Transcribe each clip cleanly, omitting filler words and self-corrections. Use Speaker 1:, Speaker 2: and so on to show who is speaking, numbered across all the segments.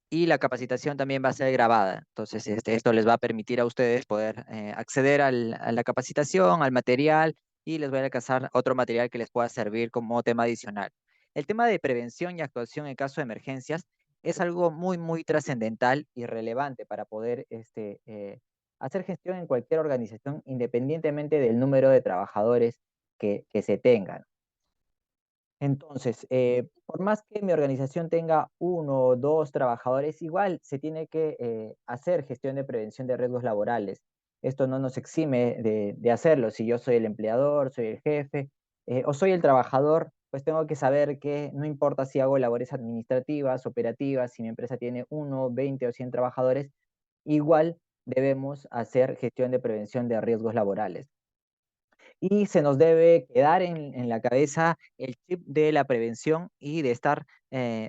Speaker 1: y la capacitación también va a ser grabada. Entonces, esto les va a permitir a ustedes poder acceder a la capacitación, al material, y les voy a alcanzar otro material que les pueda servir como tema adicional. El tema de prevención y actuación en caso de emergencias es algo muy, muy trascendental y relevante para poder hacer gestión en cualquier organización, independientemente del número de trabajadores que se tengan. Entonces, por más que mi organización tenga uno o dos trabajadores, igual se tiene que hacer gestión de prevención de riesgos laborales. Esto no nos exime de hacerlo. Si yo soy el empleador, soy el jefe, o soy el trabajador, pues tengo que saber que no importa si hago labores administrativas, operativas, si mi empresa tiene uno, 20 o 100 trabajadores, igual debemos hacer gestión de prevención de riesgos laborales. Y se nos debe quedar en la cabeza el chip de la prevención y de estar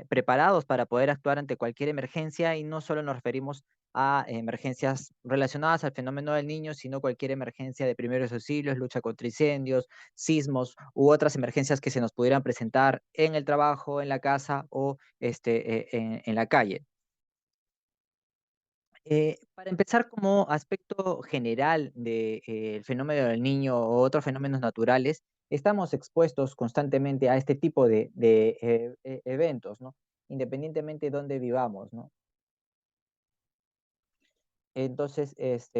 Speaker 1: preparados para poder actuar ante cualquier emergencia, y no solo nos referimos a emergencias relacionadas al fenómeno del niño, sino cualquier emergencia de primeros auxilios, lucha contra incendios, sismos u otras emergencias que se nos pudieran presentar en el trabajo, en la casa o en la calle. Para empezar, como aspecto general del fenómeno del niño o otros fenómenos naturales, estamos expuestos constantemente a este tipo de eventos, ¿no? Independientemente de dónde vivamos, ¿no? Entonces, es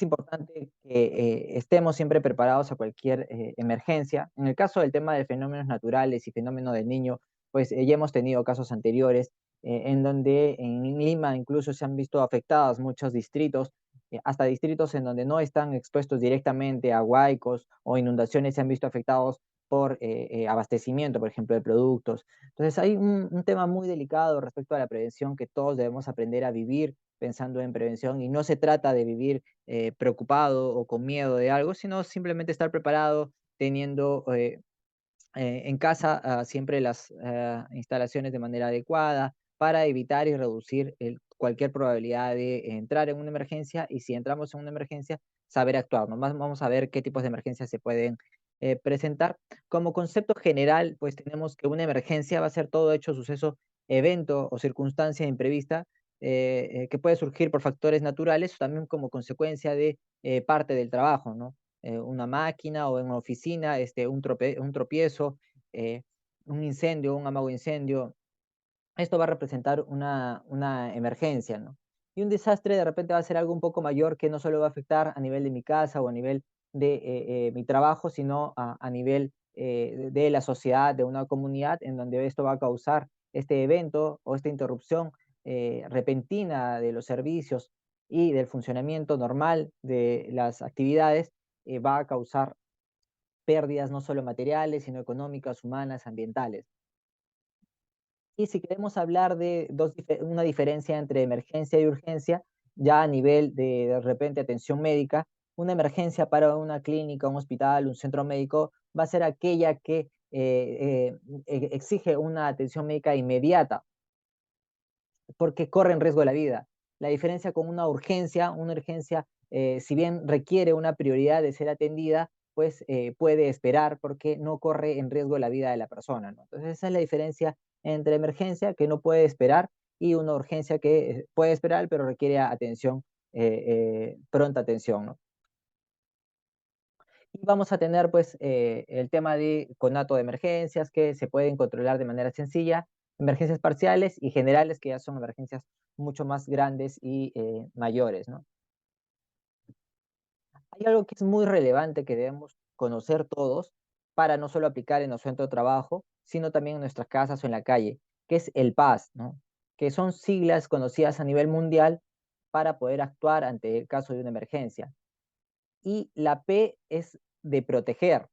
Speaker 1: importante que estemos siempre preparados a cualquier emergencia. En el caso del tema de fenómenos naturales y fenómeno del niño, pues ya hemos tenido casos anteriores en donde en Lima incluso se han visto afectados muchos distritos, hasta distritos en donde no están expuestos directamente a huaicos o inundaciones se han visto afectados por abastecimiento, por ejemplo, de productos. Entonces hay un tema muy delicado respecto a la prevención que todos debemos aprender a vivir pensando en prevención, y no se trata de vivir preocupado o con miedo de algo, sino simplemente estar preparado teniendo en casa siempre las instalaciones de manera adecuada para evitar y reducir cualquier probabilidad de entrar en una emergencia, y si entramos en una emergencia, saber actuar. Nomás vamos a ver qué tipos de emergencias se pueden presentar. Como concepto general, pues tenemos que una emergencia va a ser todo hecho, suceso, evento o circunstancia imprevista que puede surgir por factores naturales o también como consecuencia de parte del trabajo, ¿no? Una máquina o en una oficina, un tropiezo, eh, un incendio, un amago incendio. Esto va a representar una emergencia, ¿no? Y un desastre de repente va a ser algo un poco mayor que no solo va a afectar a nivel de mi casa o a nivel de mi trabajo, sino a nivel de la sociedad, de una comunidad, en donde esto va a causar este evento o esta interrupción repentina de los servicios y del funcionamiento normal de las actividades, va a causar pérdidas no solo materiales, sino económicas, humanas, ambientales. Y si queremos hablar de una diferencia entre emergencia y urgencia, ya a nivel de repente atención médica, una emergencia para una clínica, un hospital, un centro médico, va a ser aquella que exige una atención médica inmediata, porque corre en riesgo de la vida. La diferencia con una urgencia, si bien requiere una prioridad de ser atendida, pues puede esperar porque no corre en riesgo la vida de la persona, ¿no? Entonces esa es la diferencia entre emergencia, que no puede esperar, y una urgencia que puede esperar, pero requiere atención, pronta atención, ¿no? Y vamos a tener pues el tema de conato de emergencias que se pueden controlar de manera sencilla, emergencias parciales y generales que ya son emergencias mucho más grandes y mayores, ¿no? Hay algo que es muy relevante que debemos conocer todos para no solo aplicar en nuestro centro de trabajo, sino también en nuestras casas o en la calle, que es el PAS, ¿no? Que son siglas conocidas a nivel mundial para poder actuar ante el caso de una emergencia. Y la P es de proteger.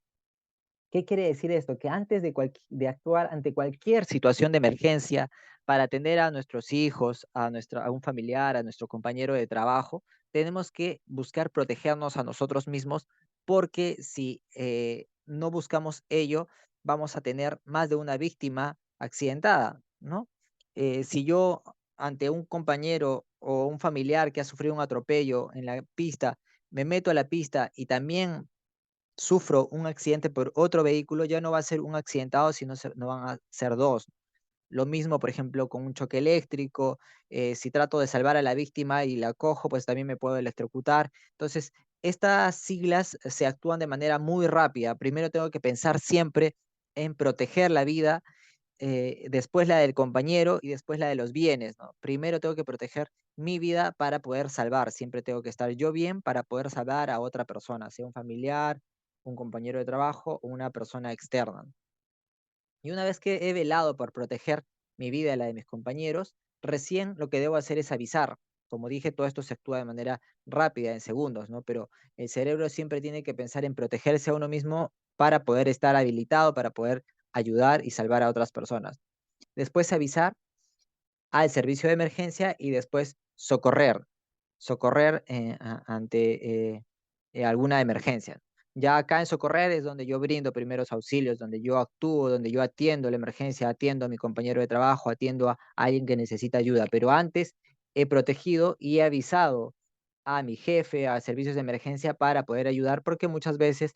Speaker 1: ¿Qué quiere decir esto? Que antes de actuar ante cualquier situación de emergencia para atender a nuestros hijos, a un familiar, a nuestro compañero de trabajo, tenemos que buscar protegernos a nosotros mismos, porque si no buscamos ello, vamos a tener más de una víctima accidentada, ¿no? Si yo ante un compañero o un familiar que ha sufrido un atropello en la pista, me meto a la pista y también sufro un accidente por otro vehículo, ya no va a ser un accidentado, sino no van a ser dos. Lo mismo, por ejemplo, con un choque eléctrico, si trato de salvar a la víctima y la cojo, pues también me puedo electrocutar. Entonces, estas siglas se actúan de manera muy rápida. Primero tengo que pensar siempre en proteger la vida, después la del compañero y después la de los bienes, ¿no? Primero tengo que proteger mi vida para poder salvar. Siempre tengo que estar yo bien para poder salvar a otra persona, sea un familiar, un compañero de trabajo o una persona externa. Y una vez que he velado por proteger mi vida y la de mis compañeros, recién lo que debo hacer es avisar. Como dije, todo esto se actúa de manera rápida, en segundos, ¿no? Pero el cerebro siempre tiene que pensar en protegerse a uno mismo para poder estar habilitado, para poder ayudar y salvar a otras personas. Después avisar al servicio de emergencia y después socorrer, socorrer ante alguna emergencia. Ya acá en socorrer es donde yo brindo primeros auxilios, donde yo actúo, donde yo atiendo la emergencia, atiendo a mi compañero de trabajo, atiendo a alguien que necesita ayuda. Pero antes he protegido y he avisado a mi jefe, a servicios de emergencia para poder ayudar, porque muchas veces,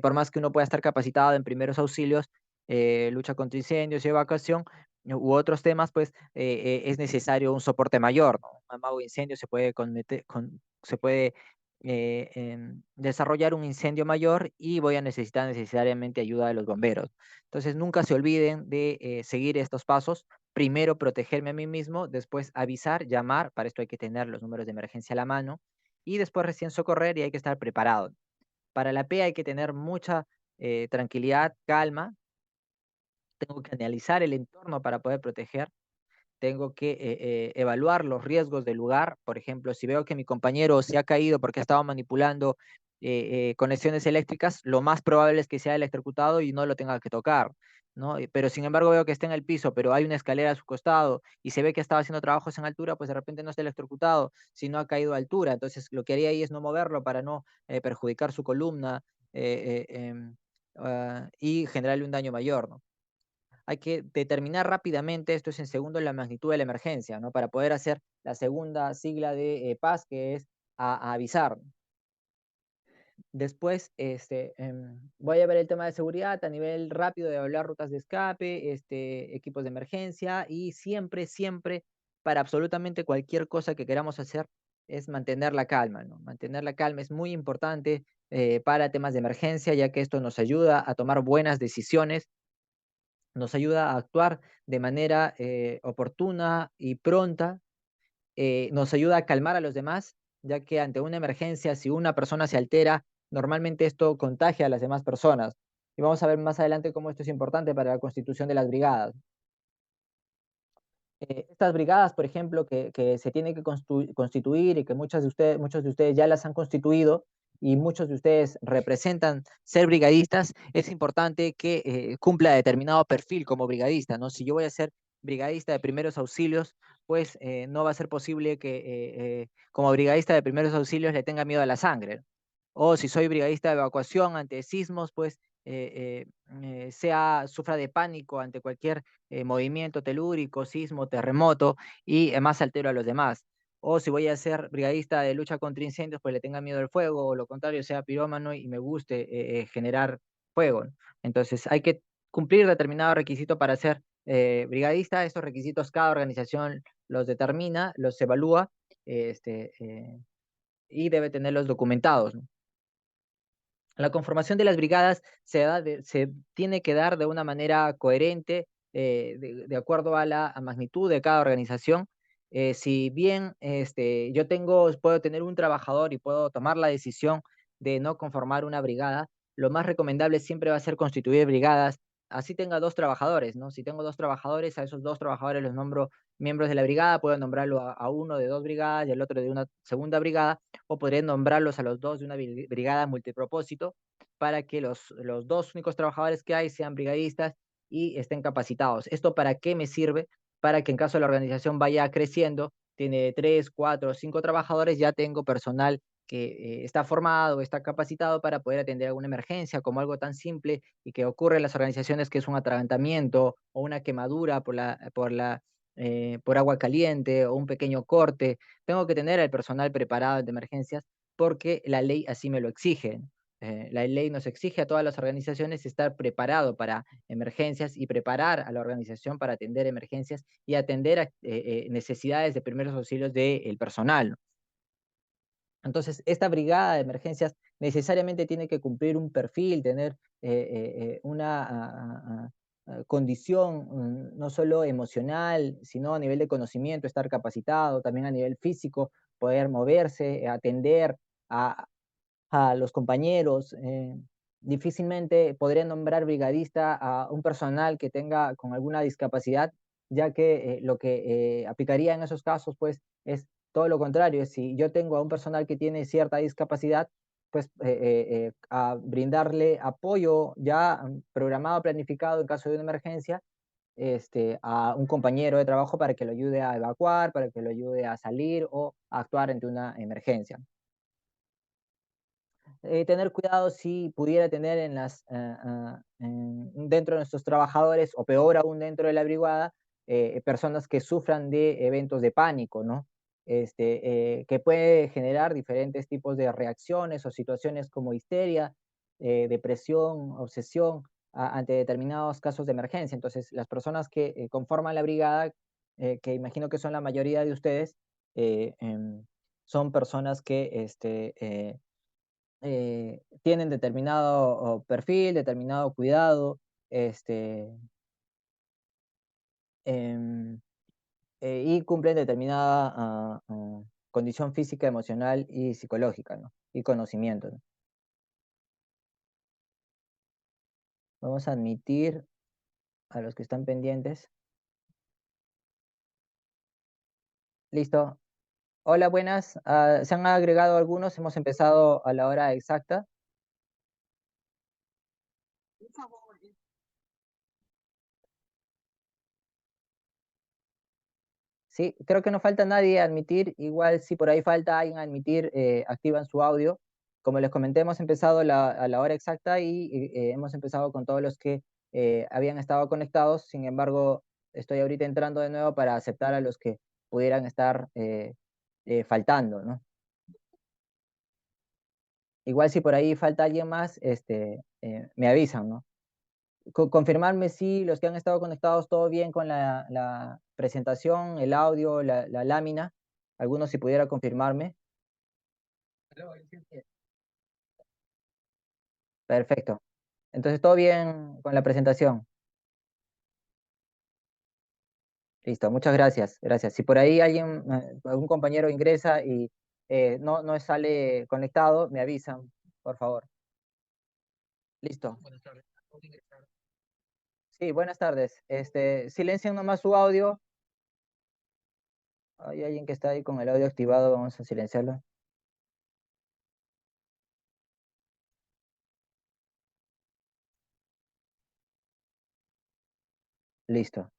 Speaker 1: por más que uno pueda estar capacitado en primeros auxilios, lucha contra incendios y evacuación, u otros temas, pues es necesario un soporte mayor, ¿no? Un amago de incendio se puede, se puede desarrollar un incendio mayor y voy a necesitar necesariamente ayuda de los bomberos. Entonces, nunca se olviden de seguir estos pasos. Primero, protegerme a mí mismo, después avisar, llamar, para esto hay que tener los números de emergencia a la mano, y después recién socorrer y hay que estar preparado. Para la P hay que tener mucha tranquilidad, calma, tengo que analizar el entorno para poder proteger, tengo que evaluar los riesgos del lugar. Por ejemplo, si veo que mi compañero se ha caído porque estaba manipulando conexiones eléctricas, lo más probable es que sea electrocutado y no lo tenga que tocar, ¿no? Pero sin embargo veo que está en el piso, pero hay una escalera a su costado y se ve que estaba haciendo trabajos en altura, pues de repente no está electrocutado, sino ha caído a altura. Entonces lo que haría ahí es no moverlo para no perjudicar su columna y generarle un daño mayor, ¿no? Hay que determinar rápidamente, esto es en segundo, la magnitud de la emergencia, ¿no? Para poder hacer la segunda sigla de paz, que es a avisar. Después, voy a ver el tema de seguridad a nivel rápido de hablar rutas de escape, equipos de emergencia y siempre, siempre, para absolutamente cualquier cosa que queramos hacer, es mantener la calma, ¿no? Mantener la calma es muy importante para temas de emergencia, ya que esto nos ayuda a tomar buenas decisiones, nos ayuda a actuar de manera oportuna y pronta, nos ayuda a calmar a los demás, ya que ante una emergencia, si una persona se altera, normalmente esto contagia a las demás personas. Y vamos a ver más adelante cómo esto es importante para la constitución de las brigadas. Estas brigadas, por ejemplo, que se tienen que constituir y que muchos de ustedes ya las han constituido y muchos de ustedes representan ser brigadistas, es importante que cumpla determinado perfil como brigadista, ¿no? Si yo voy a ser brigadista de primeros auxilios, pues no va a ser posible que como brigadista de primeros auxilios le tenga miedo a la sangre. O si soy brigadista de evacuación ante sismos, pues sufra de pánico ante cualquier movimiento telúrico, sismo, terremoto y más altero a los demás. O si voy a ser brigadista de lucha contra incendios, pues le tenga miedo al fuego, o lo contrario, sea pirómano y me guste generar fuego, ¿no? Entonces hay que cumplir determinado requisito para ser brigadista. Estos requisitos cada organización los determina, los evalúa y debe tenerlos documentados, ¿no? La conformación de las brigadas se tiene que dar de una manera coherente, de acuerdo a la magnitud de cada organización. Si bien puedo tener un trabajador y puedo tomar la decisión de no conformar una brigada, lo más recomendable siempre va a ser constituir brigadas. Así tenga dos trabajadores, ¿no? Si tengo dos trabajadores, a esos dos trabajadores los nombro miembros de la brigada, puedo nombrarlo a uno de dos brigadas y al otro de una segunda brigada, o podría nombrarlos a los dos de una brigada multipropósito para que los dos únicos trabajadores que hay sean brigadistas y estén capacitados. ¿Esto para qué me sirve? Para que en caso la organización vaya creciendo, tiene 3, 4, 5 trabajadores, ya tengo personal que está formado, está capacitado para poder atender alguna emergencia, como algo tan simple y que ocurre en las organizaciones, que es un atragantamiento o una quemadura por agua caliente o un pequeño corte. Tengo que tener el personal preparado de emergencias porque la ley así me lo exige. la ley nos exige a todas las organizaciones estar preparado para emergencias y preparar a la organización para atender emergencias y atender a necesidades de primeros auxilios del personal, ¿no? Entonces, esta brigada de emergencias necesariamente tiene que cumplir un perfil, tener una condición no solo emocional, sino a nivel de conocimiento, estar capacitado, también a nivel físico, poder moverse, atender a, a los compañeros. Difícilmente podría nombrar brigadista a un personal que tenga con alguna discapacidad, ya que lo que aplicaría en esos casos, pues, es todo lo contrario. Si yo tengo a un personal que tiene cierta discapacidad, pues a brindarle apoyo ya programado, planificado en caso de una emergencia, a un compañero de trabajo para que lo ayude a evacuar, para que lo ayude a salir o a actuar ante una emergencia. Tener cuidado si pudiera tener dentro de nuestros trabajadores, o peor aún dentro de la brigada, personas que sufran de eventos de pánico, ¿no? Que puede generar diferentes tipos de reacciones o situaciones como histeria, depresión, obsesión, ante determinados casos de emergencia. Entonces, las personas que conforman la brigada, que imagino que son la mayoría de ustedes, son personas que tienen determinado perfil, determinado cuidado, este, em, y cumplen determinada condición física, emocional y psicológica, ¿no? Y conocimiento, ¿no? Vamos a admitir a los que están pendientes. Listo. Hola, buenas. Se han agregado algunos, hemos empezado a la hora exacta. Sí, creo que no falta nadie a admitir. Igual si por ahí falta alguien a admitir, activan su audio. Como les comenté, hemos empezado a la hora exacta y hemos empezado con todos los que habían estado conectados. Sin embargo, estoy ahorita entrando de nuevo para aceptar a los que pudieran estar faltando, ¿no? Igual si por ahí falta alguien más, me avisan, ¿no? Confirmarme si los que han estado conectados todo bien con la presentación, el audio, la lámina. Algunos si pudiera confirmarme. Perfecto. Entonces, todo bien con la presentación. Listo, muchas gracias. Gracias. Si por ahí alguien, algún compañero ingresa y no sale conectado, me avisan, por favor. Listo. Sí, buenas tardes. Silencien nomás su audio. Hay alguien que está ahí con el audio activado, vamos a silenciarlo. Listo.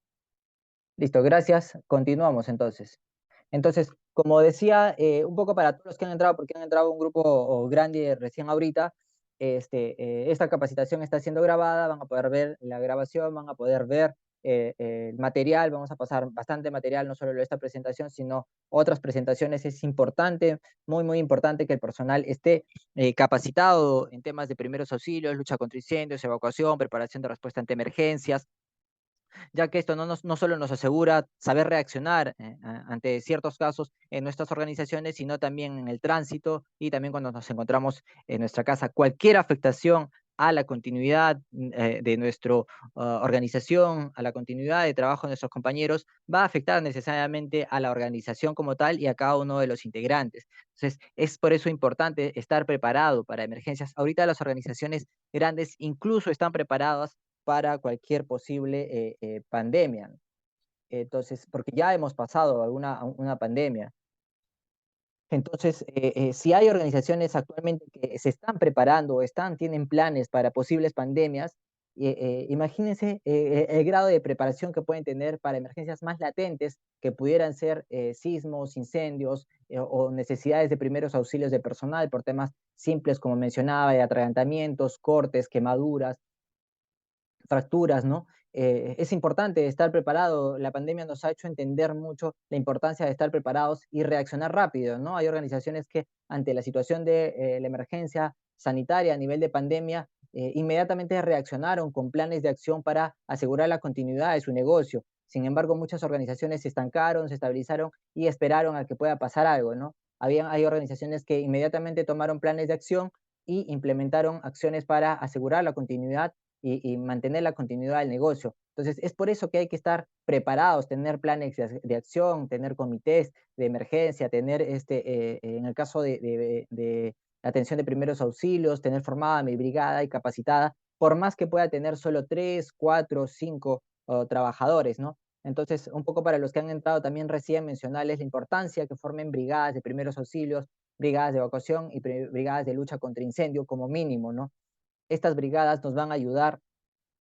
Speaker 1: Listo, gracias. Continuamos entonces. Entonces, como decía, un poco para todos los que han entrado, porque han entrado un grupo grande recién ahorita, esta capacitación está siendo grabada, van a poder ver la grabación, van a poder ver el material, vamos a pasar bastante material, no solo esta presentación, sino otras presentaciones. Es importante, muy, muy importante que el personal esté capacitado en temas de primeros auxilios, lucha contra incendios, evacuación, preparación de respuesta ante emergencias, ya que esto no solo nos asegura saber reaccionar ante ciertos casos en nuestras organizaciones, sino también en el tránsito y también cuando nos encontramos en nuestra casa. Cualquier afectación a la continuidad de nuestra organización, a la continuidad de trabajo de nuestros compañeros, va a afectar necesariamente a la organización como tal y a cada uno de los integrantes. Entonces, es por eso importante estar preparado para emergencias. Ahorita las organizaciones grandes incluso están preparadas para cualquier posible pandemia, ¿no? Entonces, porque ya hemos pasado una pandemia. Entonces, si hay organizaciones actualmente que se están preparando, tienen planes para posibles pandemias, imagínense el grado de preparación que pueden tener para emergencias más latentes, que pudieran ser sismos, incendios o necesidades de primeros auxilios de personal por temas simples, como mencionaba, de atragantamientos, cortes, quemaduras, fracturas, ¿no? Es importante estar preparado. La pandemia nos ha hecho entender mucho la importancia de estar preparados y reaccionar rápido, ¿no? Hay organizaciones que ante la situación de la emergencia sanitaria, a nivel de pandemia, inmediatamente reaccionaron con planes de acción para asegurar la continuidad de su negocio. Sin embargo, muchas organizaciones se estancaron, se estabilizaron y esperaron a que pueda pasar algo, ¿no? Hay organizaciones que inmediatamente tomaron planes de acción y implementaron acciones para asegurar la continuidad y mantener la continuidad del negocio. Entonces, es por eso que hay que estar preparados, tener planes de acción, tener comités de emergencia, tener, en el caso de la atención de primeros auxilios, tener formada mi brigada y capacitada, por más que pueda tener solo 3, 4, 5 trabajadores, ¿no? Entonces, un poco para los que han entrado también recién mencionarles la importancia que formen brigadas de primeros auxilios, brigadas de evacuación y brigadas de lucha contra incendio como mínimo, ¿no? Estas brigadas nos van a ayudar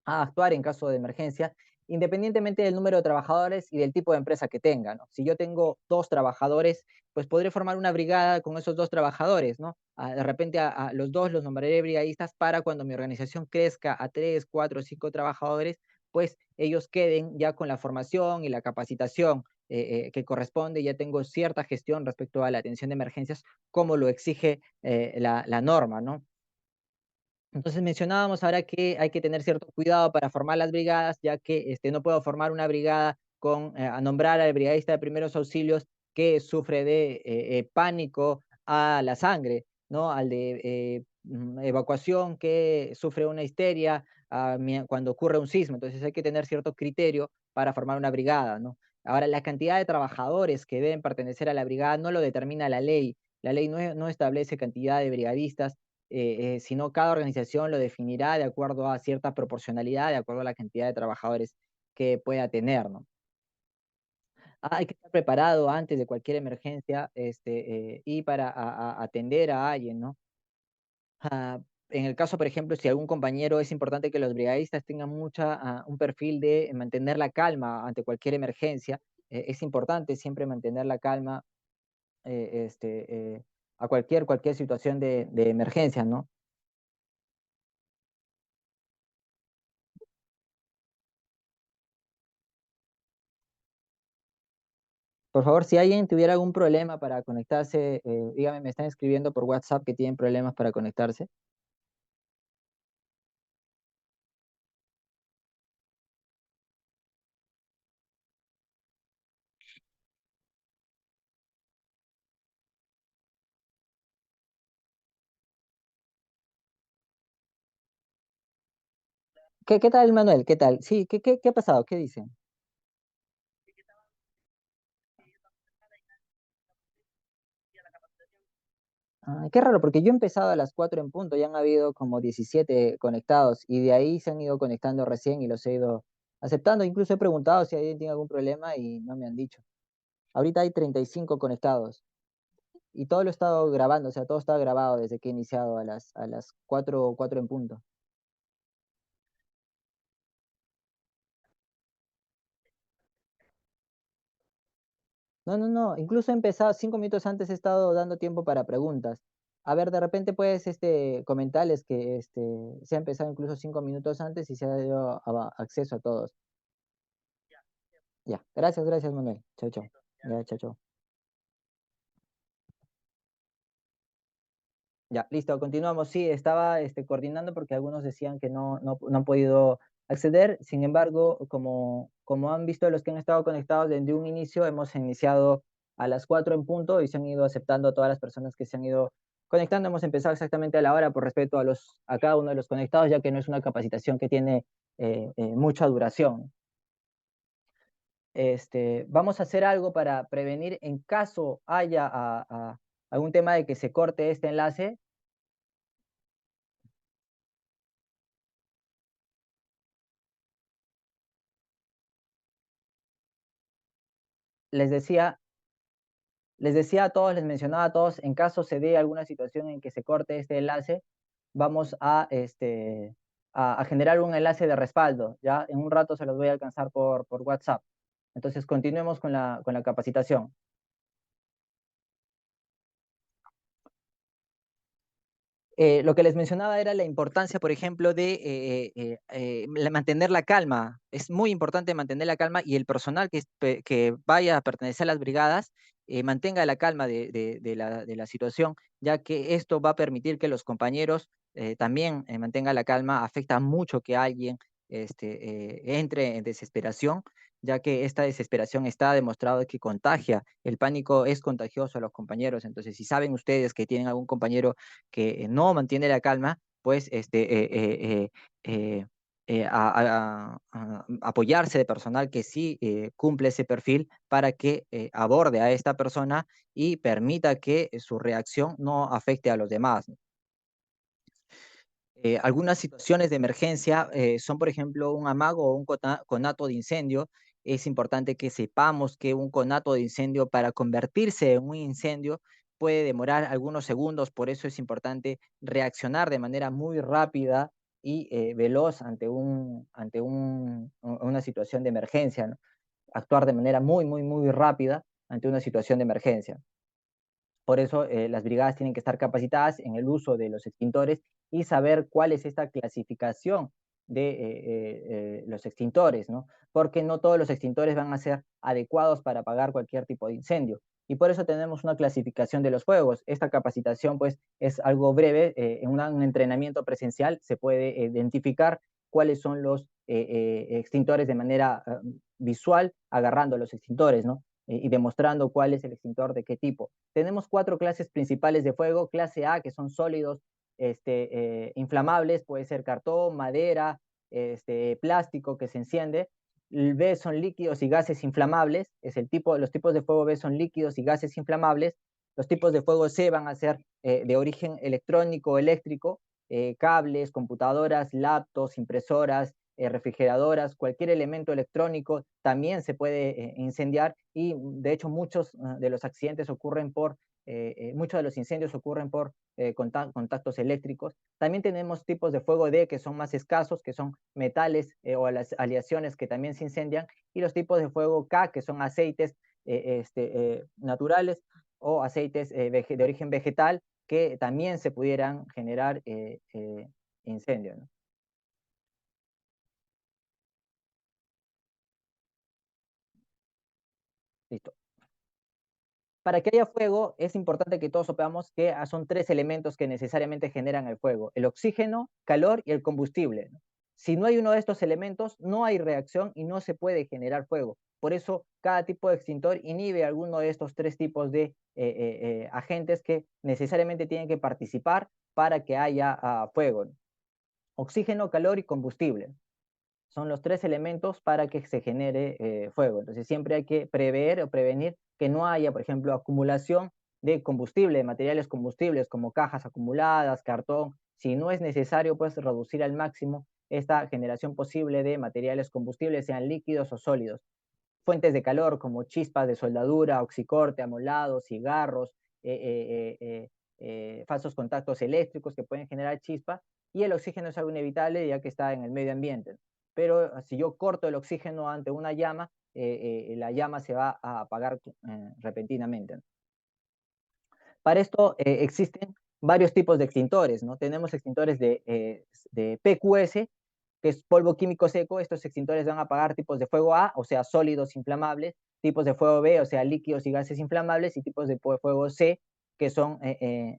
Speaker 1: a actuar en caso de emergencia, independientemente del número de trabajadores y del tipo de empresa que tenga, ¿no? Si yo tengo 2 trabajadores, pues podré formar una brigada con esos 2 trabajadores, ¿no? De repente a los 2 los nombraré brigadistas para cuando mi organización crezca a 3, 4, 5 trabajadores, pues ellos queden ya con la formación y la capacitación que corresponde, ya tengo cierta gestión respecto a la atención de emergencias, como lo exige la norma, ¿no? Entonces mencionábamos ahora que hay que tener cierto cuidado para formar las brigadas, ya que no puedo formar una brigada a nombrar al brigadista de primeros auxilios que sufre de pánico a la sangre, ¿no? Al de evacuación que sufre una histeria cuando ocurre un sismo. Entonces hay que tener cierto criterio para formar una brigada, ¿no? Ahora, la cantidad de trabajadores que deben pertenecer a la brigada no lo determina la ley. La ley no establece cantidad de brigadistas, sino cada organización lo definirá de acuerdo a cierta proporcionalidad, de acuerdo a la cantidad de trabajadores que pueda tener, ¿no? Hay que estar preparado antes de cualquier emergencia, y para atender a alguien, ¿no? Ah, en el caso, por ejemplo, si algún compañero, es importante que los brigadistas tengan un perfil de mantener la calma ante cualquier emergencia. Es importante siempre mantener la calma, a cualquier situación de emergencia, ¿no? Por favor, si alguien tuviera algún problema para conectarse, dígame, me están escribiendo por WhatsApp que tienen problemas para conectarse. ¿Qué tal, Manuel? ¿Qué tal? Sí, ¿qué ha pasado? ¿Qué dicen? Ah, qué raro, porque yo he empezado a las 4 en punto, ya han habido como 17 conectados y de ahí se han ido conectando recién y los he ido aceptando. Incluso he preguntado si alguien tiene algún problema y no me han dicho. Ahorita hay 35 conectados y todo lo he estado grabando, o sea, todo está grabado desde que he iniciado a las 4 en punto. No, no, no. Incluso he empezado 5 minutos antes, he estado dando tiempo para preguntas. A ver, de repente puedes comentarles que se ha empezado incluso 5 minutos antes y se ha dado acceso a todos. Ya. Gracias, gracias, Manuel. Chao, chao. Ya, chao, chao. Ya, listo, continuamos. Sí, estaba coordinando porque algunos decían que no han podido acceder. Sin embargo, como han visto los que han estado conectados desde un inicio, hemos iniciado a las 4 en punto y se han ido aceptando a todas las personas que se han ido conectando. Hemos empezado exactamente a la hora por respeto a cada uno de los conectados, ya que no es una capacitación que tiene mucha duración. Vamos a hacer algo para prevenir en caso haya algún tema de que se corte este enlace. Les decía, les decía a todos, les mencionaba a todos, en caso se dé alguna situación en que se corte este enlace, vamos a generar un enlace de respaldo, ¿ya? En un rato se los voy a alcanzar por WhatsApp. Entonces, continuemos con la capacitación. Lo que les mencionaba era la importancia, por ejemplo, de mantener la calma. Es muy importante mantener la calma y el personal que vaya a pertenecer a las brigadas mantenga la calma de la situación, ya que esto va a permitir que los compañeros también mantengan la calma. Afecta mucho que alguien entre en desesperación, ya que esta desesperación está demostrado que contagia. El pánico es contagioso a los compañeros. Entonces, si saben ustedes que tienen algún compañero que no mantiene la calma, pues apoyarse de personal que sí cumple ese perfil para que aborde a esta persona y permita que su reacción no afecte a los demás. Algunas situaciones de emergencia son, por ejemplo, un amago o un conato de incendio. Es importante que sepamos que un conato de incendio, para convertirse en un incendio, puede demorar algunos segundos. Por eso es importante reaccionar de manera muy rápida y veloz una situación de emergencia, ¿no? Actuar de manera muy, muy, muy rápida ante una situación de emergencia. Por eso las brigadas tienen que estar capacitadas en el uso de los extintores y saber cuál es esta clasificación de los extintores, ¿no? Porque no todos los extintores van a ser adecuados para apagar cualquier tipo de incendio. Y por eso tenemos una clasificación de los fuegos. Esta capacitación, pues, es algo breve. En un entrenamiento presencial se puede identificar cuáles son los extintores de manera visual, agarrando los extintores, ¿no? Y demostrando cuál es el extintor de qué tipo. Tenemos 4 clases principales de fuego. Clase A, que son sólidos inflamables, puede ser cartón, madera, plástico que se enciende. El B son líquidos y gases inflamables. Los tipos de fuego B son líquidos y gases inflamables. Los tipos de fuego C van a ser de origen electrónico o eléctrico, cables, computadoras, laptops, impresoras, refrigeradoras, cualquier elemento electrónico también se puede incendiar, y de hecho muchos de los accidentes ocurren muchos de los incendios ocurren por contactos eléctricos. También tenemos tipos de fuego D que son más escasos, que son metales o las aleaciones que también se incendian, y los tipos de fuego K, que son aceites naturales o aceites de origen vegetal, que también se pudieran generar incendios, ¿no? Listo. Para que haya fuego, es importante que todos sepamos que son 3 elementos que necesariamente generan el fuego: el oxígeno, calor y el combustible, ¿no? Si no hay uno de estos elementos, no hay reacción y no se puede generar fuego. Por eso, cada tipo de extintor inhibe alguno de estos 3 tipos de agentes que necesariamente tienen que participar para que haya fuego, ¿no? Oxígeno, calor y combustible son los 3 elementos para que se genere fuego. Entonces siempre hay que prever o prevenir que no haya, por ejemplo, acumulación de combustible, de materiales combustibles como cajas acumuladas, cartón. Si no es necesario, pues reducir al máximo esta generación posible de materiales combustibles, sean líquidos o sólidos. Fuentes de calor como chispas de soldadura, oxicorte, amolados, cigarros, falsos contactos eléctricos que pueden generar chispa, y el oxígeno es algo inevitable ya que está en el medio ambiente. Pero si yo corto el oxígeno ante una llama, la llama se va a apagar repentinamente. Para esto existen varios tipos de extintores, ¿no? Tenemos extintores de PQS, que es polvo químico seco. Estos extintores van a apagar tipos de fuego A, o sea, sólidos inflamables; tipos de fuego B, o sea, líquidos y gases inflamables; y tipos de fuego C, que son eh,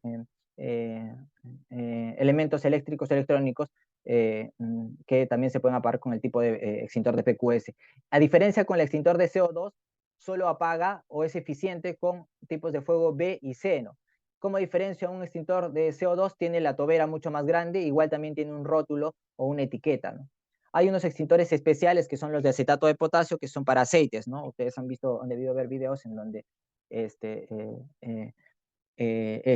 Speaker 1: elementos eléctricos, electrónicos, que también se pueden apagar con el tipo de extintor de PQS. A diferencia con el extintor de CO2, solo apaga o es eficiente con tipos de fuego B y C, ¿no? Como diferencia, un extintor de CO2 tiene la tobera mucho más grande, igual también tiene un rótulo o una etiqueta, ¿no? Hay unos extintores especiales que son los de acetato de potasio, que son para aceites, ¿no? Ustedes han debido ver videos en donde este,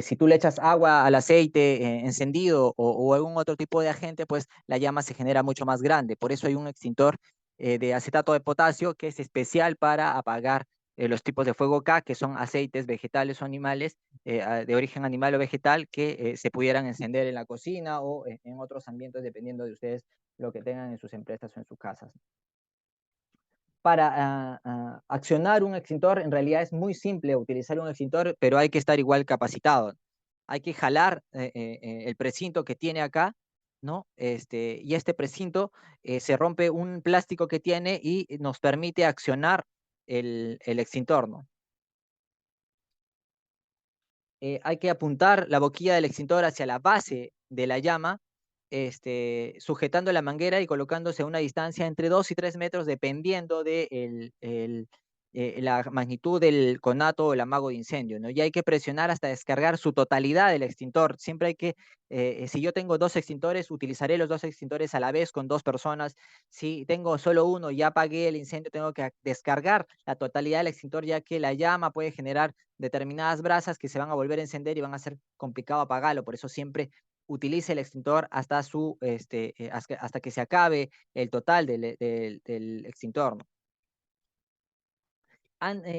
Speaker 1: si tú le echas agua al aceite encendido o algún otro tipo de agente, pues la llama se genera mucho más grande. Por eso hay un extintor de acetato de potasio que es especial para apagar los tipos de fuego K, que son aceites vegetales o animales, de origen animal o vegetal, que se pudieran encender en la cocina o en otros ambientes, dependiendo de ustedes lo que tengan en sus empresas o en sus casas. Para accionar un extintor, en realidad es muy simple utilizar un extintor, pero hay que estar igual capacitado. hay que jalar el precinto que tiene acá, ¿no? Y este precinto se rompe un plástico que tiene y nos permite accionar el extintor, ¿no? Hay que apuntar la boquilla del extintor hacia la base de la llama, sujetando la manguera y colocándose a una distancia entre 2 y 3 metros, dependiendo de la magnitud del conato o el amago de incendio, ¿no? Y hay que presionar hasta descargar su totalidad del extintor. Siempre hay que, si yo tengo 2 extintores, utilizaré los 2 extintores a la vez con 2 personas. Si tengo solo uno, ya apagué el incendio, tengo que descargar la totalidad del extintor, ya que la llama puede generar determinadas brasas que se van a volver a encender y van a ser complicado apagarlo. Por eso siempre utilice el extintor hasta hasta que se acabe el total del extintor, ¿no?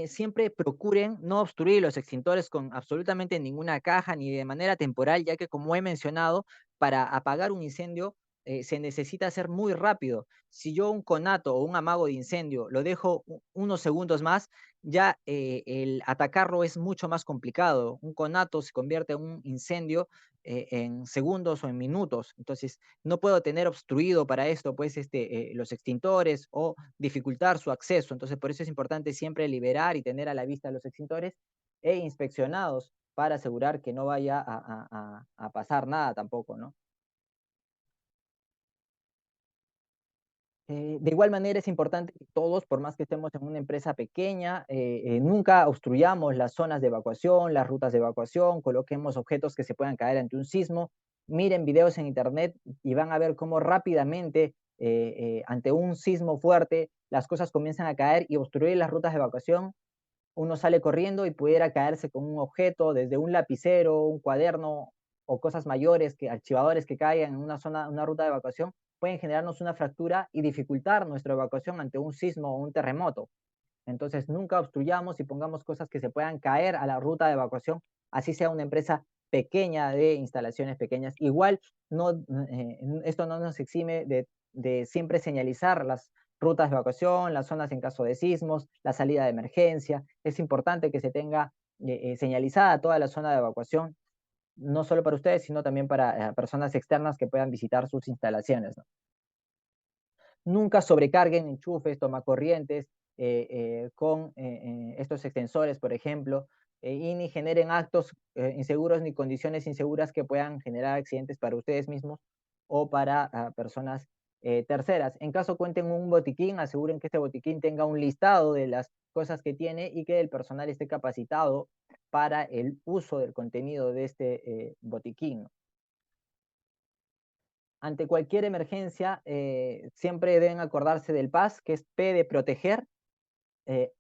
Speaker 1: Siempre procuren no obstruir los extintores con absolutamente ninguna caja ni de manera temporal, ya que como he mencionado, para apagar un incendio se necesita ser muy rápido. Si yo un conato o un amago de incendio lo dejo unos segundos más, ya el atacarlo es mucho más complicado. Un conato se convierte en un incendio en segundos o en minutos. Entonces, no puedo tener obstruido para esto, pues, los extintores o dificultar su acceso. Entonces, por eso es importante siempre liberar y tener a la vista los extintores inspeccionados para asegurar que no vaya a pasar nada tampoco, ¿no? De igual manera es importante que todos, por más que estemos en una empresa pequeña, nunca obstruyamos las zonas de evacuación, las rutas de evacuación, coloquemos objetos que se puedan caer ante un sismo, miren videos en internet y van a ver cómo rápidamente ante un sismo fuerte las cosas comienzan a caer y obstruir las rutas de evacuación. Uno sale corriendo y pudiera caerse con un objeto, desde un lapicero, un cuaderno o cosas mayores, que archivadores que caigan en una zona, una ruta de evacuación, pueden generarnos una fractura y dificultar nuestra evacuación ante un sismo o un terremoto. Entonces, nunca obstruyamos y pongamos cosas que se puedan caer a la ruta de evacuación, así sea una empresa pequeña de instalaciones pequeñas. Igual, no, esto no nos exime de siempre señalizar las rutas de evacuación, las zonas en caso de sismos, la salida de emergencia. Es importante que se tenga señalizada toda la zona de evacuación, no solo para ustedes, sino también para personas externas que puedan visitar sus instalaciones, ¿no? Nunca sobrecarguen enchufes, tomacorrientes con estos extensores, por ejemplo, y ni generen actos inseguros ni condiciones inseguras que puedan generar accidentes para ustedes mismos o para personas terceras. En caso cuenten un botiquín, aseguren que este botiquín tenga un listado de las cosas que tiene y que el personal esté capacitado para el uso del contenido de este botiquín, ¿no? Ante cualquier emergencia, siempre deben acordarse del PAS, que es P de proteger,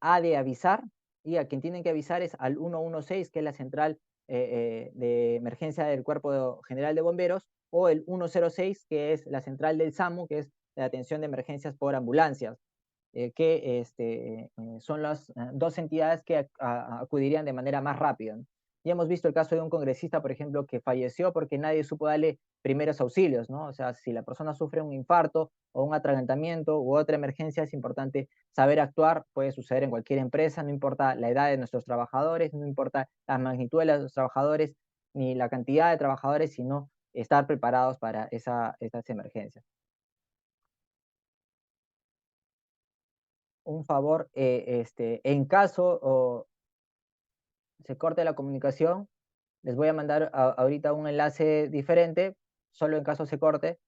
Speaker 1: A de avisar, y a quien tienen que avisar es al 116, que es la central de emergencia del Cuerpo General de Bomberos, o el 106, que es la central del SAMU, que es la atención de emergencias por ambulancias, que son las dos entidades que acudirían de manera más rápida, ¿no? Ya hemos visto el caso de un congresista, por ejemplo, que falleció porque nadie supo darle primeros auxilios, ¿no? O sea, si la persona sufre un infarto o un atragantamiento u otra emergencia, es importante saber actuar. Puede suceder en cualquier empresa, no importa la edad de nuestros trabajadores, no importa la magnitud de los trabajadores, ni la cantidad de trabajadores, sino estar preparados para esas emergencias. Un favor, en caso o se corte la comunicación, les voy a mandar ahorita un enlace diferente, solo en caso se corte,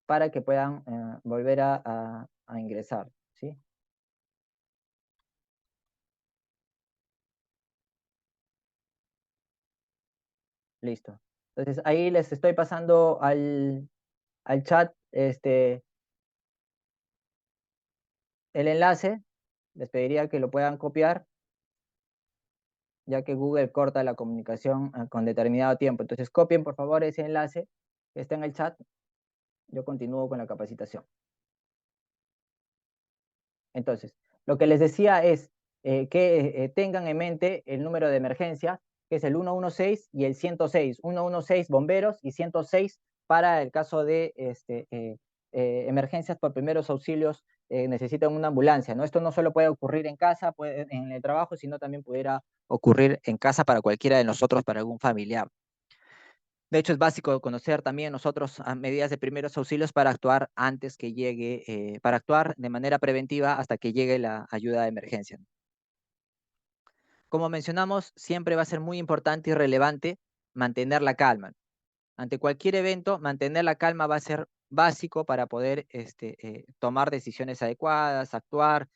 Speaker 1: para que puedan volver a ingresar, ¿sí? Listo. Entonces ahí les estoy pasando al chat el enlace, les pediría que lo puedan copiar, ya que Google corta la comunicación con determinado tiempo. Entonces copien por favor ese enlace que está en el chat, yo continúo con la capacitación. Entonces, lo que les decía es que tengan en mente el número de emergencia, que es el 116 y el 106. 116 bomberos y 106 para el caso de emergencias por primeros auxilios necesitan una ambulancia, ¿no? Esto no solo puede ocurrir en casa, puede, en el trabajo, sino también pudiera ocurrir en casa para cualquiera de nosotros, para algún familiar. De hecho, es básico conocer también nosotros medidas de primeros auxilios para actuar antes que llegue, para actuar de manera preventiva hasta que llegue la ayuda de emergencia. Como mencionamos, siempre va a ser muy importante y relevante mantener la calma. Ante cualquier evento, mantener la calma va a ser básico para poder tomar decisiones adecuadas, actuar,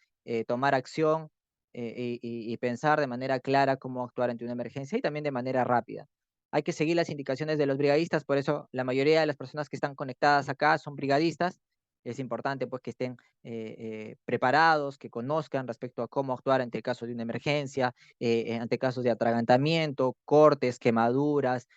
Speaker 1: tomar acción y pensar de manera clara cómo actuar ante una emergencia y también de manera rápida. Hay que seguir las indicaciones de los brigadistas, por eso la mayoría de las personas que están conectadas acá son brigadistas. Es importante pues que estén preparados, que conozcan respecto a cómo actuar ante el caso de una emergencia, ante casos de atragantamiento, cortes, quemaduras,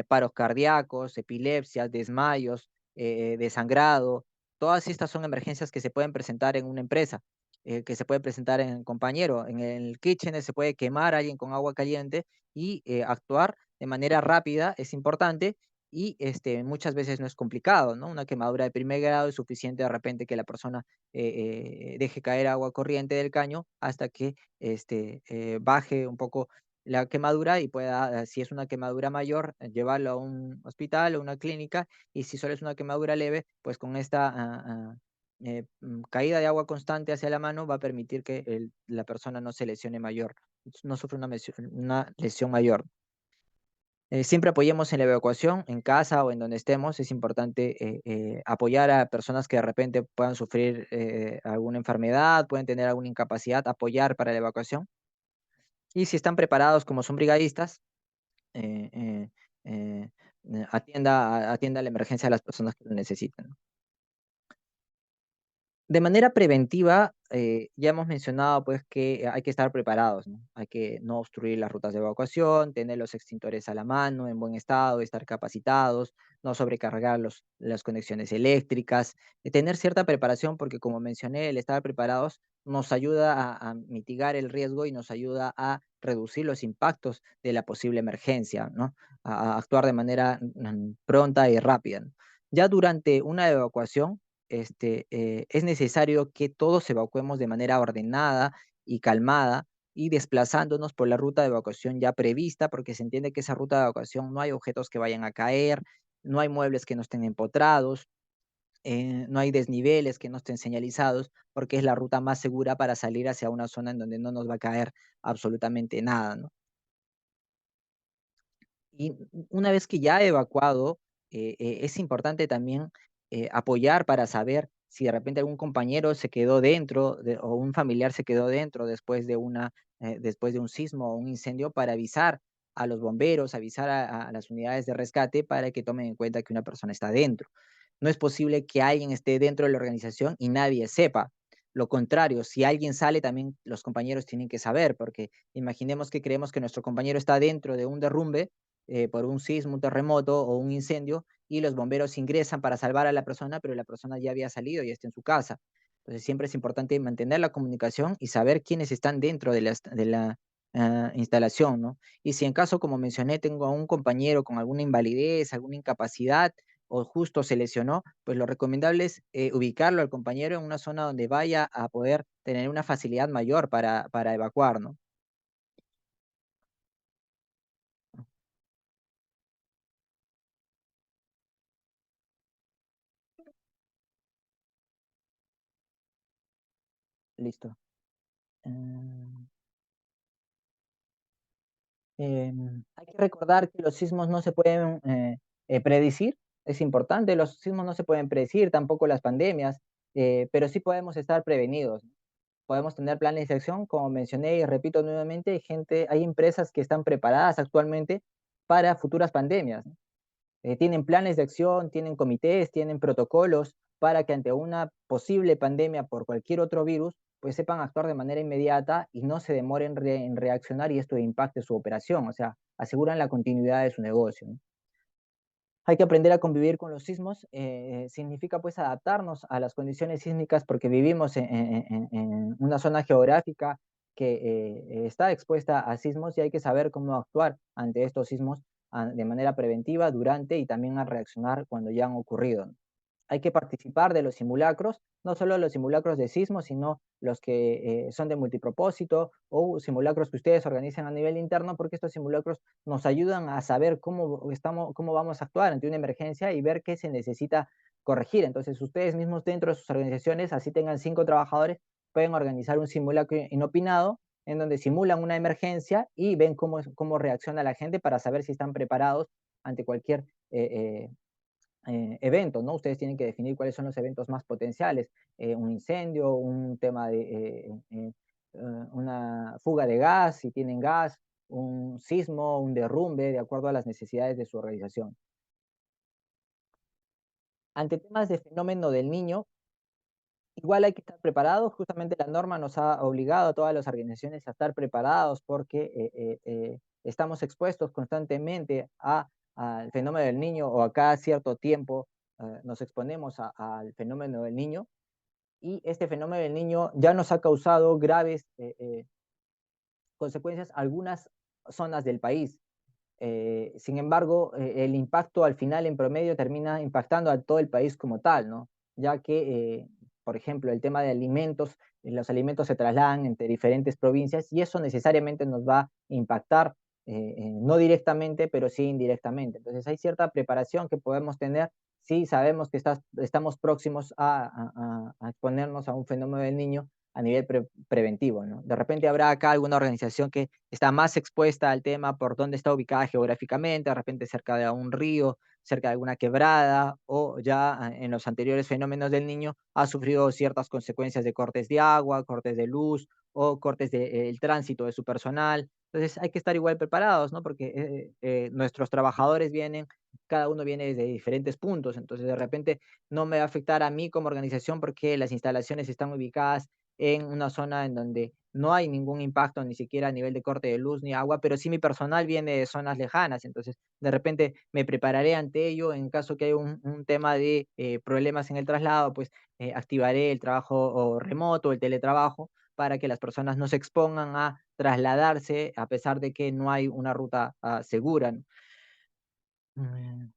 Speaker 1: paros cardíacos, epilepsias, desmayos, desangrado. Todas estas son emergencias que se pueden presentar en una empresa, que se puede presentar en compañero. En el kitchen se puede quemar a alguien con agua caliente y actuar de manera rápida es importante y muchas veces no es complicado, ¿no? Una quemadura de primer grado es suficiente de repente que la persona deje caer agua corriente del caño hasta que baje un poco la quemadura y pueda, si es una quemadura mayor, llevarlo a un hospital o una clínica, y si solo es una quemadura leve, pues con esta caída de agua constante hacia la mano va a permitir que la persona no se lesione mayor, no sufra una lesión mayor. Siempre apoyemos en la evacuación, en casa o en donde estemos. Es importante apoyar a personas que de repente puedan sufrir alguna enfermedad, pueden tener alguna incapacidad, apoyar para la evacuación. Y si están preparados como son brigadistas, eh, eh, eh, atienda la emergencia de las personas que lo necesitan. De manera preventiva, ya hemos mencionado pues que hay que estar preparados, ¿no? Hay que no obstruir las rutas de evacuación, tener los extintores a la mano, en buen estado, estar capacitados, no sobrecargar las conexiones eléctricas, tener cierta preparación porque como mencioné, el estar preparados nos ayuda a mitigar el riesgo y nos ayuda a reducir los impactos de la posible emergencia, ¿no? A actuar de manera pronta y rápida, ¿no? Ya durante una evacuación, es necesario que todos evacuemos de manera ordenada y calmada y desplazándonos por la ruta de evacuación ya prevista, porque se entiende que esa ruta de evacuación no hay objetos que vayan a caer, no hay muebles que no estén empotrados, no hay desniveles que no estén señalizados, porque es la ruta más segura para salir hacia una zona en donde no nos va a caer absolutamente nada, ¿no? Y una vez que ya he evacuado, es importante también apoyar para saber si de repente algún compañero se quedó dentro o un familiar se quedó dentro después de un sismo o un incendio para avisar a los bomberos, avisar a las unidades de rescate para que tomen en cuenta que una persona está dentro. No es posible que alguien esté dentro de la organización y nadie sepa. Lo contrario, si alguien sale, también los compañeros tienen que saber, porque imaginemos que creemos que nuestro compañero está dentro de un derrumbe por un sismo, un terremoto o un incendio, y los bomberos ingresan para salvar a la persona, pero la persona ya había salido y está en su casa. Entonces siempre es importante mantener la comunicación y saber quiénes están dentro de la instalación, ¿no? Y si en caso, como mencioné, tengo a un compañero con alguna invalidez, alguna incapacidad o justo se lesionó, pues lo recomendable es ubicarlo al compañero en una zona donde vaya a poder tener una facilidad mayor para evacuar, ¿no? Listo. Mm. Hay que recordar que los sismos no se pueden predecir, es importante, los sismos no se pueden predecir, tampoco las pandemias, pero sí podemos estar prevenidos, ¿no? Podemos tener planes de acción, como mencioné y repito nuevamente, hay empresas que están preparadas actualmente para futuras pandemias, ¿no? Tienen planes de acción, tienen comités, tienen protocolos para que ante una posible pandemia por cualquier otro virus, pues sepan actuar de manera inmediata y no se demoren en reaccionar y esto impacte su operación, o sea, aseguran la continuidad de su negocio, ¿no? Hay que aprender a convivir con los sismos, significa pues adaptarnos a las condiciones sísmicas porque vivimos en una zona geográfica que está expuesta a sismos y hay que saber cómo actuar ante estos sismos de manera preventiva, durante y también a reaccionar cuando ya han ocurrido, ¿no? hay que participar de los simulacros, no solo los simulacros de sismo, sino los que son de multipropósito o simulacros que ustedes organizan a nivel interno, porque estos simulacros nos ayudan a saber cómo vamos a actuar ante una emergencia y ver qué se necesita corregir. Entonces, ustedes mismos dentro de sus organizaciones, así tengan 5 trabajadores, pueden organizar un simulacro inopinado en donde simulan una emergencia y ven cómo reacciona la gente para saber si están preparados ante cualquier evento, ¿no? Ustedes tienen que definir cuáles son los eventos más potenciales, un incendio, un tema de una fuga de gas, si tienen gas, un sismo, un derrumbe, de acuerdo a las necesidades de su organización. Ante temas de fenómeno del niño, igual hay que estar preparados, justamente la norma nos ha obligado a todas las organizaciones a estar preparados porque estamos expuestos constantemente al fenómeno del niño o a cada cierto tiempo nos exponemos al fenómeno del niño y este fenómeno del niño ya nos ha causado graves consecuencias a algunas zonas del país. Sin embargo, el impacto al final en promedio termina impactando a todo el país como tal, ¿no? Ya que, por ejemplo, el tema de alimentos, los alimentos se trasladan entre diferentes provincias y eso necesariamente nos va a impactar, no directamente, pero sí indirectamente. Entonces hay cierta preparación que podemos tener si sabemos que estamos próximos a exponernos a un fenómeno del niño a nivel preventivo, ¿no? De repente habrá acá alguna organización que está más expuesta al tema por dónde está ubicada geográficamente, de repente cerca de un río, cerca de alguna quebrada, o ya en los anteriores fenómenos del niño ha sufrido ciertas consecuencias de cortes de agua, cortes de luz o cortes del tránsito de su personal. Entonces hay que estar igual preparados, ¿no? Porque nuestros trabajadores vienen, cada uno viene desde diferentes puntos, entonces de repente no me va a afectar a mí como organización porque las instalaciones están ubicadas en una zona en donde no hay ningún impacto, ni siquiera a nivel de corte de luz ni agua, pero sí mi personal viene de zonas lejanas, entonces de repente me prepararé ante ello en caso que haya un tema de problemas en el traslado, pues activaré el trabajo o remoto, el teletrabajo, para que las personas no se expongan a trasladarse a pesar de que no hay una ruta segura, ¿no? Mm.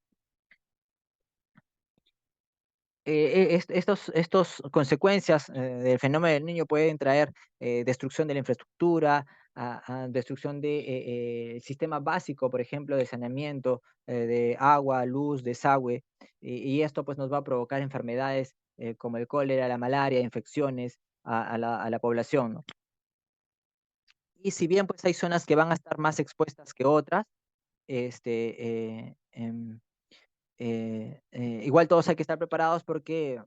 Speaker 1: Estos consecuencias del fenómeno del niño pueden traer destrucción de la infraestructura, destrucción de sistema básico, por ejemplo, de saneamiento, de agua, luz, desagüe, y esto pues nos va a provocar enfermedades como el cólera, la malaria, infecciones a la población, ¿no? Y si bien pues hay zonas que van a estar más expuestas que otras, este, igual todos hay que estar preparados porque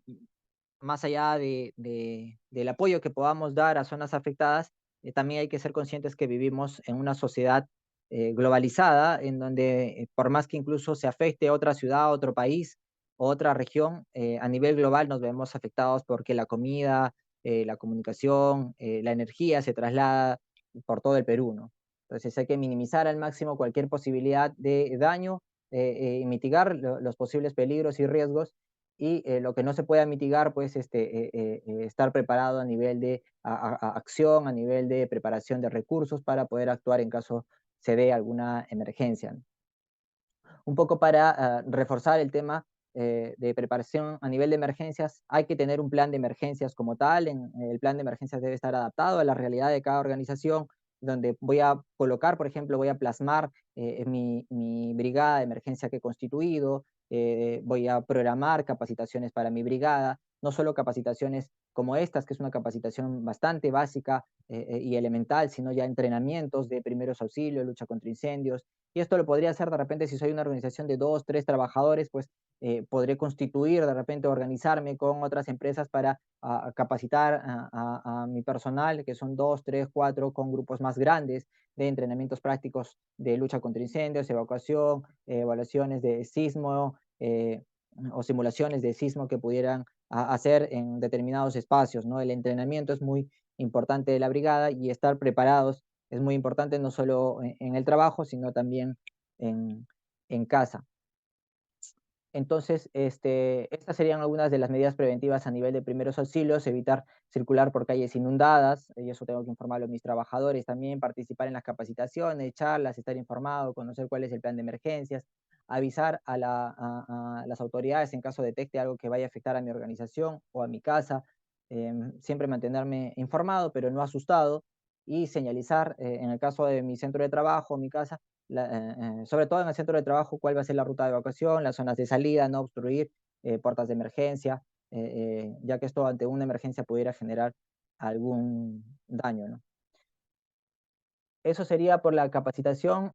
Speaker 1: más allá del apoyo que podamos dar a zonas afectadas, también hay que ser conscientes que vivimos en una sociedad globalizada, en donde por más que incluso se afecte otra ciudad, otro país, otra región, a nivel global nos vemos afectados porque la comida, la comunicación, la energía se traslada por todo el Perú, ¿no? Entonces hay que minimizar al máximo cualquier posibilidad de daño y mitigar los posibles peligros y riesgos y lo que no se pueda mitigar, pues estar preparado a nivel de acción, a nivel de preparación de recursos para poder actuar en caso se dé alguna emergencia, ¿no? Un poco para reforzar el tema de preparación a nivel de emergencias, hay que tener un plan de emergencias como tal. El plan de emergencias debe estar adaptado a la realidad de cada organización, donde voy a colocar, por ejemplo, voy a plasmar mi brigada de emergencia que he constituido, voy a programar capacitaciones para mi brigada, no solo capacitaciones como estas, que es una capacitación bastante básica y elemental, sino ya entrenamientos de primeros auxilios, lucha contra incendios, y esto lo podría hacer de repente si soy una organización de 2, 3 trabajadores, pues podré constituir de repente, organizarme con otras empresas para capacitar a mi personal, que son 2, 3, 4, con grupos más grandes de entrenamientos prácticos de lucha contra incendios, evacuación, evaluaciones de sismo o simulaciones de sismo que pudieran hacer en determinados espacios, ¿no? El entrenamiento es muy importante de la brigada y estar preparados es muy importante no solo en el trabajo, sino también en, en casa. Entonces, estas serían algunas de las medidas preventivas a nivel de primeros auxilios, evitar circular por calles inundadas, y eso tengo que informarlo a mis trabajadores también, participar en las capacitaciones, charlas, estar informado, conocer cuál es el plan de emergencias, avisar a las autoridades en caso detecte algo que vaya a afectar a mi organización o a mi casa, siempre mantenerme informado, pero no asustado, y señalizar, en el caso de mi centro de trabajo, mi casa, sobre todo en el centro de trabajo, cuál va a ser la ruta de evacuación, las zonas de salida, no obstruir, puertas de emergencia, ya que esto ante una emergencia pudiera generar algún daño, ¿no? Eso sería por la capacitación